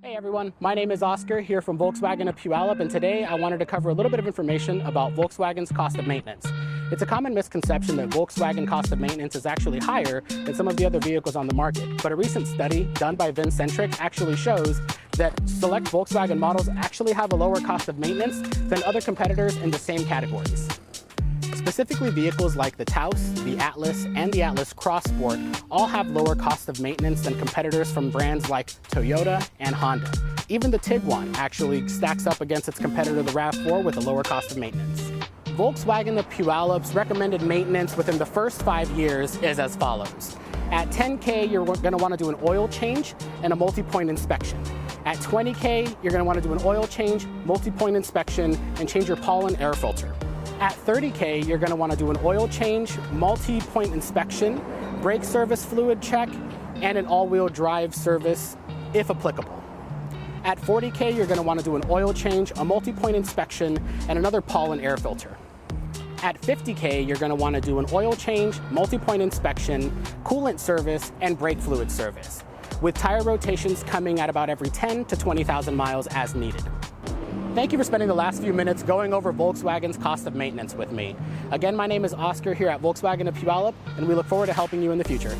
Hey everyone, my name is Oscar here from Volkswagen of Puyallup, and today I wanted to cover a little bit of information about Volkswagen's cost of maintenance. It's a common misconception that Volkswagen cost of maintenance is actually higher than some of the other vehicles on the market, but a recent study done by Vincentric actually shows that select Volkswagen models actually have a lower cost of maintenance than other competitors in the same categories. Specifically, vehicles like the Taos, the Atlas, and the Atlas Crosssport all have lower cost of maintenance than competitors from brands like Toyota and Honda. Even the Tiguan actually stacks up against its competitor, the RAV4, with a lower cost of maintenance. Volkswagen of Puyallup's recommended maintenance within the first 5 years is as follows. At 10K, you're going to want to do an oil change and a multi-point inspection. At 20K, you're going to want to do an oil change, multi-point inspection, and change your pollen air filter. At 30K, you're going to want to do an oil change, multi-point inspection, brake service fluid check, and an all-wheel drive service, if applicable. At 40K, you're going to want to do an oil change, a multi-point inspection, and another pollen air filter. At 50K, you're going to want to do an oil change, multi-point inspection, coolant service, and brake fluid service, with tire rotations coming at about every 10 to 20,000 miles as needed. Thank you for spending the last few minutes going over Volkswagen's cost of maintenance with me. Again, my name is Oscar here at Volkswagen of Puyallup, and we look forward to helping you in the future.